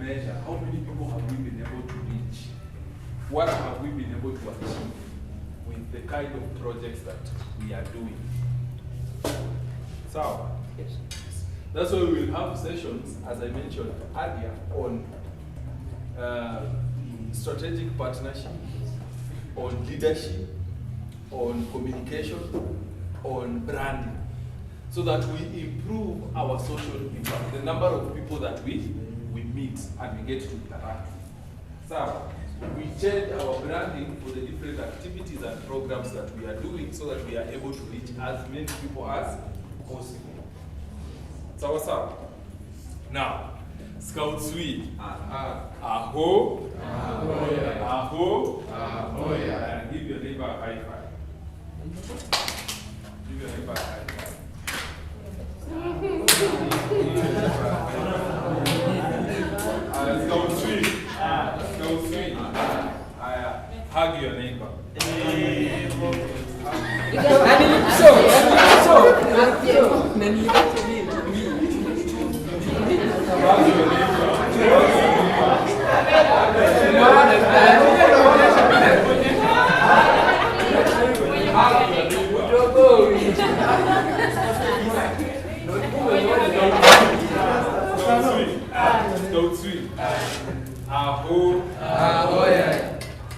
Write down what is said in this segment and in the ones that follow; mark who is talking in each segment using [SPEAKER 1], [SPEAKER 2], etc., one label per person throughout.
[SPEAKER 1] measure how many people have we been able to reach, what have we been able to achieve with the kind of projects that we are doing. So,
[SPEAKER 2] Yes.
[SPEAKER 1] that's why we will have sessions, as I mentioned earlier, on strategic partnership, on leadership, on communication, on branding, so that we improve our social impact, the number of people that we meet and we get to interact with. So, we change our branding for the different activities and programs that we are doing so that we are able to reach as many people as possible. Sawa. Now, Scouts we. Aho. Aho. And give your neighbor a high five. Give your neighbor a high five. Scouts we. Scouts we. Hug your neighbor.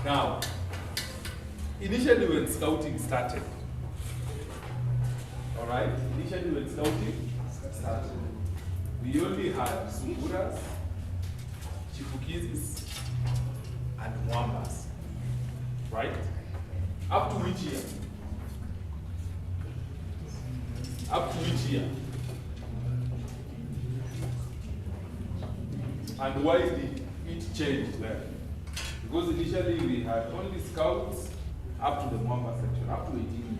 [SPEAKER 1] Now, initially when scouting started, all right, we only had Sunguras, Chipukizis, and Wambas, right? Up to which year? And why did it change then? Because initially we had only scouts up to the Mwamba section, up to 18 years.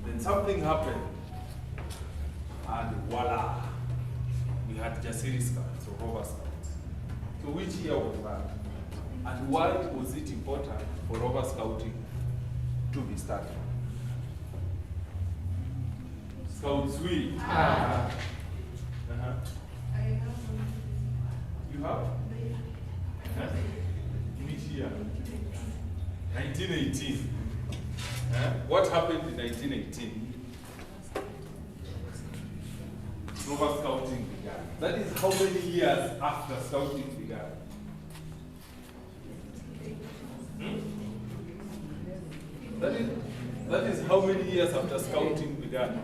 [SPEAKER 1] Then something happened, and voila, we had Jasiri scouts, or Rover scouts. So which year was that? And why was it important for Rover scouting to be started? Scouts we. You have? Which year? 1918. What happened in 1918? Rover scouting began. That is how many years after scouting began? That is how many years after scouting began?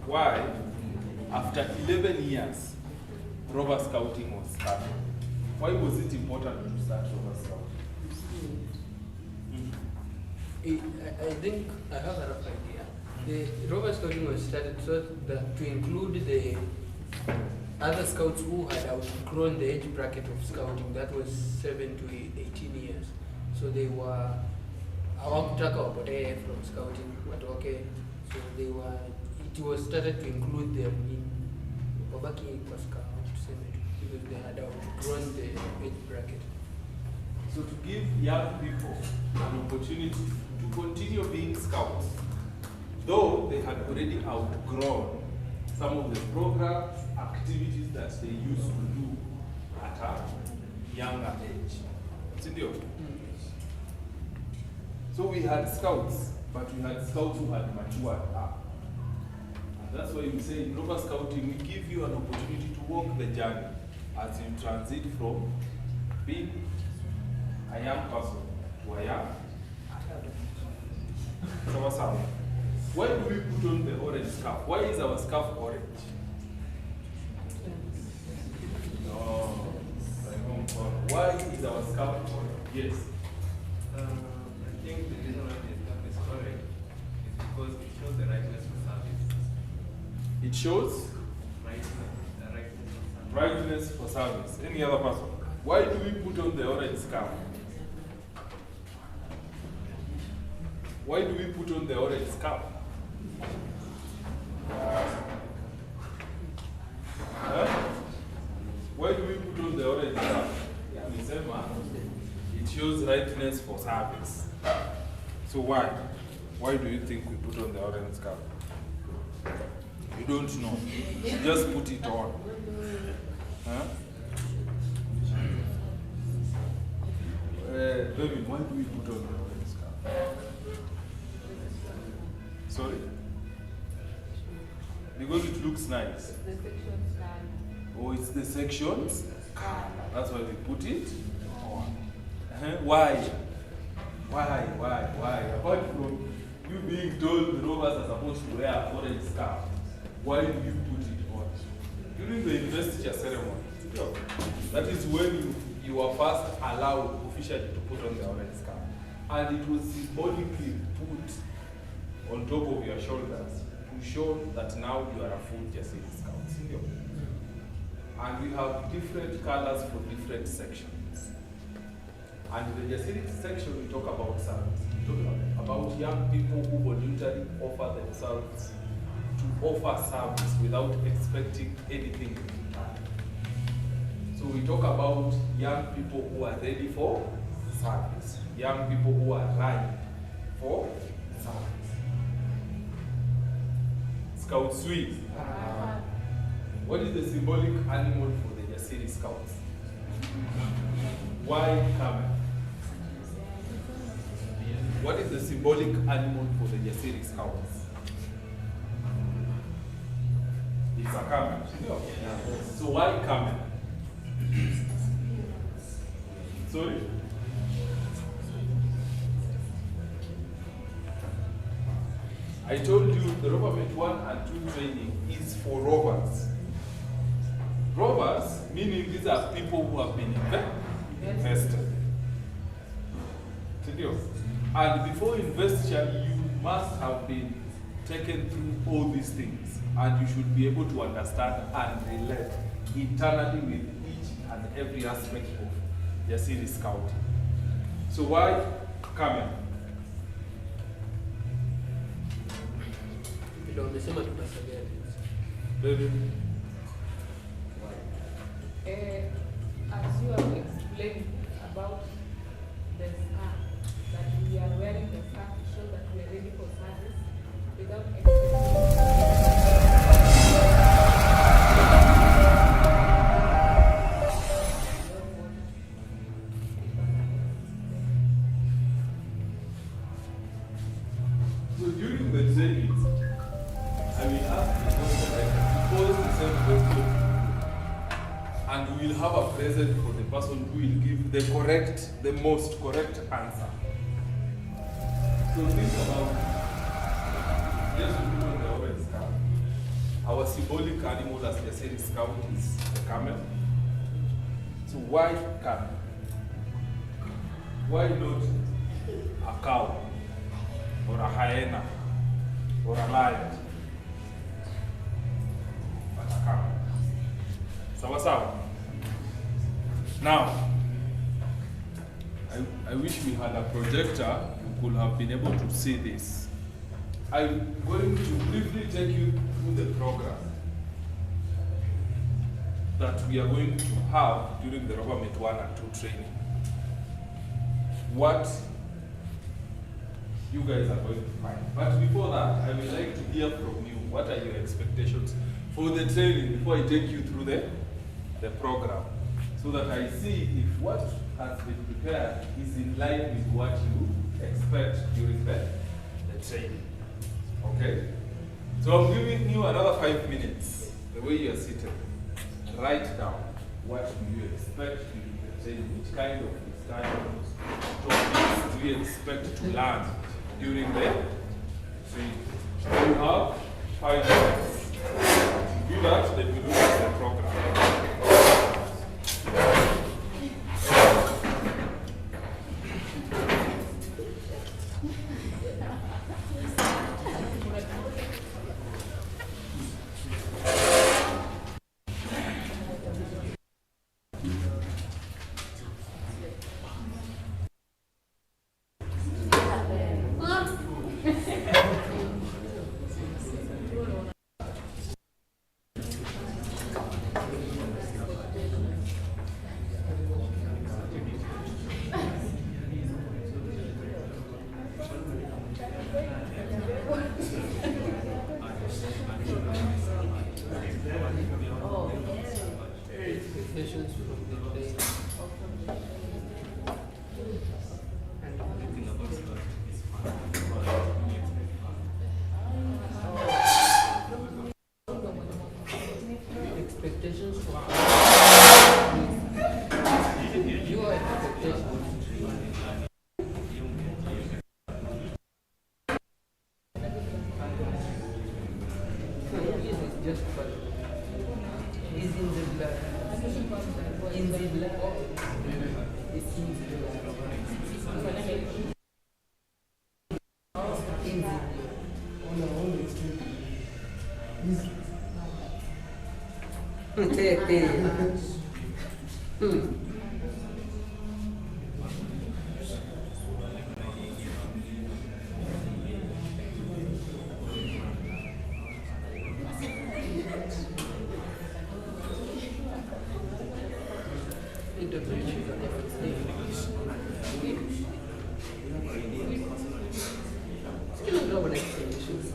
[SPEAKER 1] Why, after 11 years, Rover scouting was started? Why was it important to start Rover scouting?
[SPEAKER 2] I think I have a rough idea. The Rover scouting was started so that to include the other scouts who had outgrown the age bracket of scouting, that was 7 to 18 years. So they were from scouting, but okay. So it was started to include them in Babaki Pascal because they had outgrown the age bracket.
[SPEAKER 1] So to give young people an opportunity to continue being scouts, though they had already outgrown some of the programs, activities that they used to do at a younger age. So we had scouts, but we had scouts who had matured up. And that's why we say in Rover Scouting, we give you an opportunity to walk the journey as you transit from being a young person to a young adult. Why do we put on the orange scarf? Why is our scarf orange? No. Why is our scarf orange? Yes.
[SPEAKER 3] I think the reason why the scarf is orange is because it shows the rightness for service.
[SPEAKER 1] It shows
[SPEAKER 3] rightness
[SPEAKER 1] for service. Any other person? Why do we put on the orange scarf? Why do we put on the orange scarf? Why do we put on the orange scarf? It shows rightness for service. So why? Why do you think we put on the orange scarf? You don't know. You just put it on. Huh? David, why do we put on the orange scarf? Sorry? Because it looks nice. Oh, it's the sections? That's why we put it on. Why? Why? Apart from you being told the rovers are supposed to wear orange scarf, why do you put it on? During the investiture ceremony, that is when you were first allowed officially to put on the orange scarf. And it was symbolically put on top of your shoulders to show that now you are a full Kisii Scout. And we have different colors for different sections. And in the Kisii section, we talk about service. We talk about young people who voluntarily offer themselves to offer service without expecting anything in return. So we talk about young people who are ready for service, young people who are ripe for service. Scout Sweet. What is the symbolic animal for the Kisii Scouts? Why camel? What is the symbolic animal for the Kisii Scouts? It's a camel. So why camel? Sorry? I told you the Rovermate 1 and 2 training is for rovers. Rovers, meaning these are people who have been invested. And before investiture, you must have been taken through all these things, and you should be able to understand and relate internally with each and every aspect of Kisii Scouting. So why camel? Baby.
[SPEAKER 4] As you have explained about the scarf, that we are wearing the scarf to show that we are ready for service without
[SPEAKER 1] So during the training, I will ask the question, I pose the same question, and we will have a present for the person who will give the most correct answer. So think about, yes, we put on the orange scarf. Our symbolic animal as the Kisii Scout is the camel. So why camel? Why not a cow, or a hyena, or a lion? But a camel. Sawa. Now, I wish we had a projector who could have been able to see this. I'm going to briefly take you through the program that we are going to have during the Rovermate 1 and 2 training. What you guys are going to find. But before that, I would like to hear from you. What are your expectations for the training before I take you through the program, so that I see if what has been prepared is in line with what you expect during the training. Okay? So I'm giving you another 5 minutes, the way you are seated. Write down what do you expect during the training, which kind of discussions, topics do you expect to learn during the training. So you have 5 minutes. To do that, then we look at the program.
[SPEAKER 2] expectations for our your expectations. This is just fun. It's in the blood. In the blood. It's in the blood. In the blood. Still global expectations.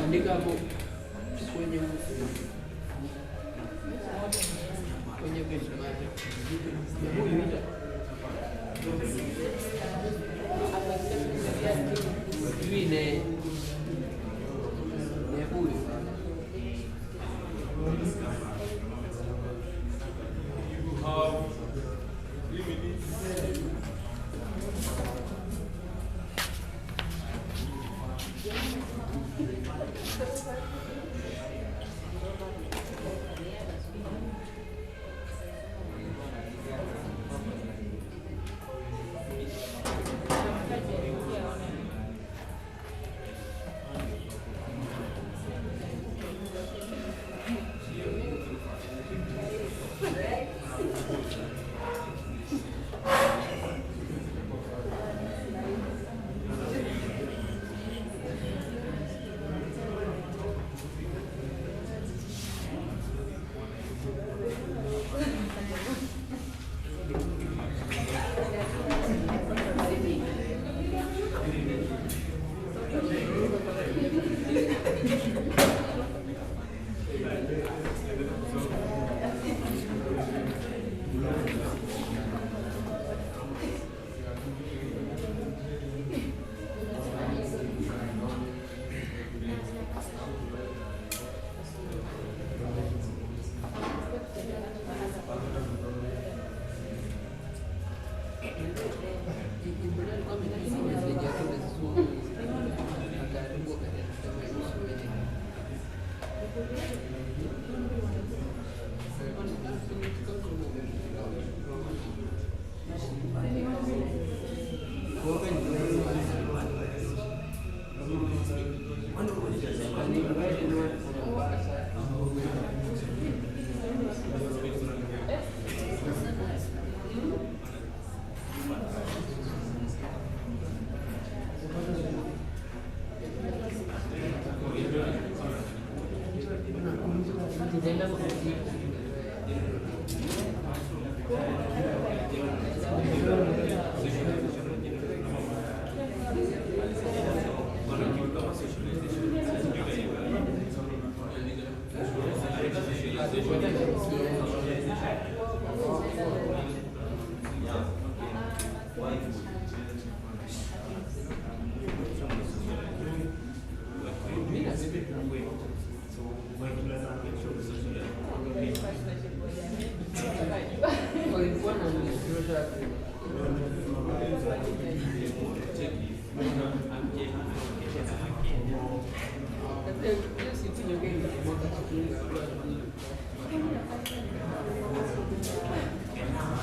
[SPEAKER 2] Andika hapo kwenye msumari. Vile huyu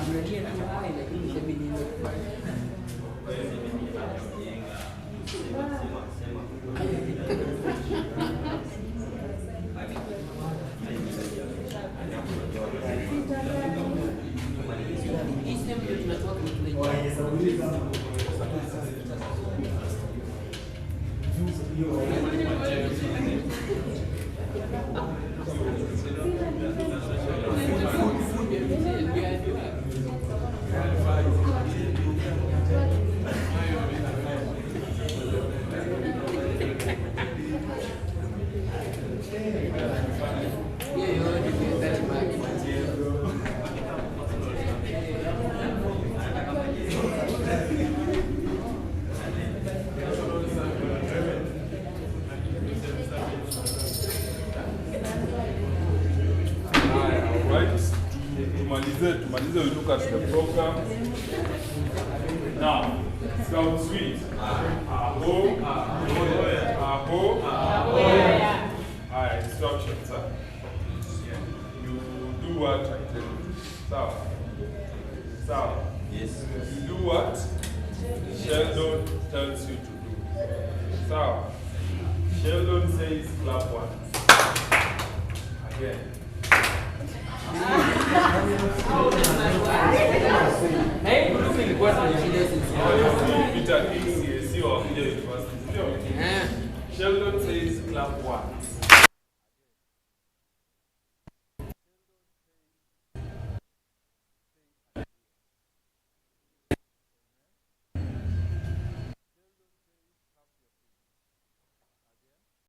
[SPEAKER 2] Unajua tu hai lakini sasa mimi ndio kufanya. Hii sehemu ndio tunatoka
[SPEAKER 1] Tumalize, we look at the program. Now, Scout Suite. Aho. Alright, instructions. You do what I tell you. Sawa. Yes. You do what Sheldon tells you to do. Sawa. Sheldon says clap once. Again. Sheldon says clap one.